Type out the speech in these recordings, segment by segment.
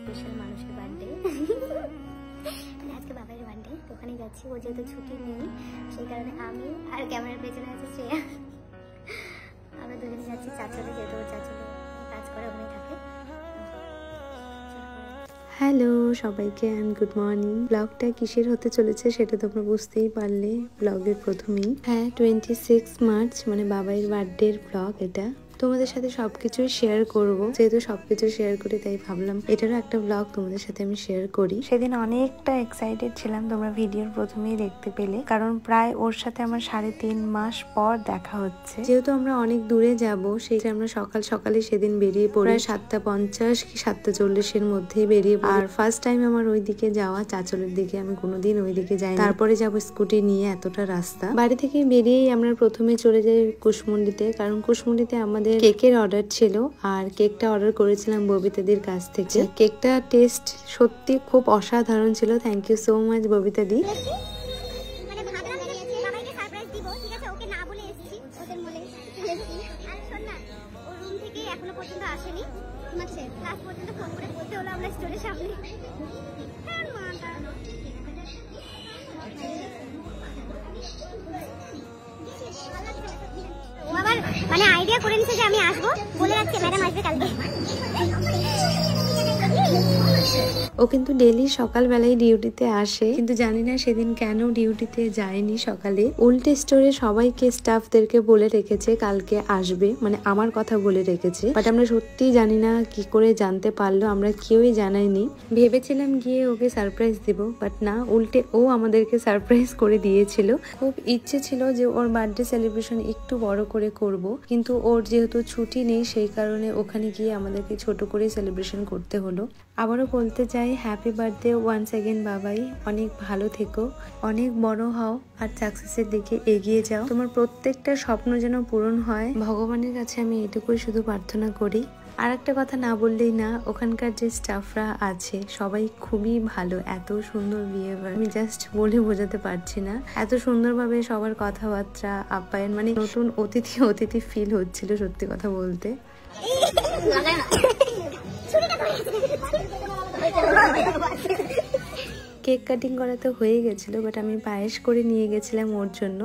Special মানুষের birthday. আজকে বাবার বার্থডে, তো ওখানে যাচ্ছি। ও যেহেতু ছুটি নেই সেই কারণে আমি আর ক্যামেরার পেছনে আছে শ্রেয়া, আমরা দুজনে যাচ্ছি চাচলে, যেহেতু ওর চাচলে কাজ করে, ওখানে থাকে। হ্যালো সবাইকে অ্যান্ড গুড মর্নিং। ব্লগটা কিসের হতে চলেছে সেটা তোমরা বুঝতেই পারলে ব্লগের প্রথমেই। হ্যাঁ, 26 মার্চ মানে বাবার বার্থডের ব্লগ এটা। তোমাদের সাথে সবকিছুই শেয়ার করব, যেহেতু সবকিছু শেয়ার করি তাই ভাবলাম এটারও একটা ব্লগ তোমাদের সাথে আমি শেয়ার করি। সেদিন অনেকটা এক্সাইটেড ছিলাম, তোমরা ভিডিওর প্রথমেই দেখতে পেলে, কারণ প্রায় ওর সাথে আমার 3.5 মাস পর দেখা হচ্ছে। যেহেতু আমরা অনেক দূরে যাব, সেই আমরা সকাল সকালে সেদিন বেরিয়ে পড়ি, 7:50 কি 7:40 মধ্যেই বেরিয়ে পড়ি। আর ফার্স্ট টাইম আমার ওই দিকে যাওয়া, চাচলের দিকে, আমি কোনোদিন ওই দিকে যাই। তারপরে যাব স্কুটি নিয়ে এতটা রাস্তা। বাড়ি থেকে বেরিয়েই আমরা প্রথমে চলে যাই কুশমুন্ডিতে, কারণ কুশমুন্ডিতে আমাদের কেকের অর্ডার ছিল, আর কেকটা অর্ডার করেছিলাম ববিতাদির কাছ থেকে। কেকটা টেস্ট সত্যি খুব অসাধারণ ছিল। Thank you so much Babita di. এখনো পর্যন্ত আসেনি, লাস্ট পর্যন্ত ফোন করে বলতে হলো আমরা স্টোরের সামনে। ও আবার মানে আইডিয়া করে নিছে যে আমি আসবো, বলে রাখছে ম্যাডাম আসবে কালকে। ও কিন্তু ডেলি সকালবেলায় ডিউটিতে আসে, কিন্তু জানি না সেদিন কেন ডিউটিতে যায়নি সকালে। উল্টে স্টোরে সবাইকে স্টাফদেরকে বলে রেখেছে কালকে আসবে, মানে আমার কথা বলে রেখেছে। বাট আমরা সত্যি জানি না কি করে জানতে পারলো, আমরা কেউই জানাইনি। ভেবেছিলাম গিয়ে ওকে সারপ্রাইজ দিব, বাট না, উল্টে ও আমাদেরকে সারপ্রাইজ করে দিয়েছিল। খুব ইচ্ছে ছিল যে ওর বার্থডে সেলিব্রেশন একটু বড় করে করব, কিন্তু ওর যেহেতু ছুটি নেই সেই কারণে ওখানে গিয়ে আমাদেরকে ছোট করে সেলিব্রেশন করতে হলো। আবারও বলতে চাই হ্যাপি বার্থডে ওয়ান্স এগেন বাবাই। অনেক ভালো থেকো, অনেক বড় হও, আর সাকসেসের দিকে এগিয়ে যাও। তোমার প্রত্যেকটা স্বপ্ন যেন পূরণ হয়, ভগবানের কাছে আমি এটুকুই শুধু প্রার্থনা করি। আর একটা কথা না বললেই না, ওখানকার যে স্টাফরা আছে সবাই খুবই ভালো, এত সুন্দর বিহেভিয়ার, আমি জাস্ট বলে বোঝাতে পারছি না। এত সুন্দরভাবে সবার কথাবার্তা, আপ্যায়ন, মানে নতুন অতিথি ফিল হচ্ছিল সত্যি কথা বলতে। কেক কাটিং করা তো হয়ে গেছিল, বাট আমি পায়েস করে নিয়ে গেছিলাম ওর জন্য,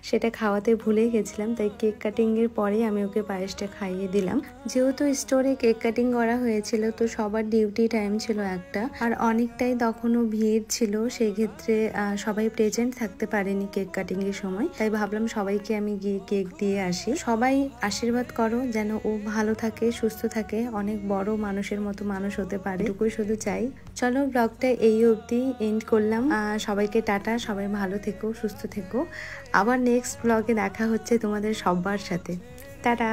সেটা খাওয়াতে ভুলে গেছিলাম, তাই কেক কাটিং এর পরে আমি ওকে পায়েসটা খাইয়ে দিলাম। যেহেতু স্টোরে কেক কাটিং করা হয়েছিল, তো সবার ডিউটি টাইম ছিল একটা, আর অনেকটাই তখনও ভিড় ছিল, সেই ক্ষেত্রে সবাই প্রেজেন্ট থাকতে পারেনি কেক কাটিং এর সময়, তাই ভাবলাম সবাইকে আমি গিয়ে কেক দিয়ে আসি। সবাই আশীর্বাদ করো যেন ও ভালো থাকে, সুস্থ থাকে, অনেক বড় মানুষের মতো মানুষ হতে পারে, এটুকুই শুধু চাই। চলো ব্লগটা এই অবধি এন্ড করলাম। সবাইকে টাটা, সবাই ভালো থেকো, সুস্থ থেকো। আবার নেক্সট ব্লগে দেখা হচ্ছে তোমাদের সবার সাথে। টাটা।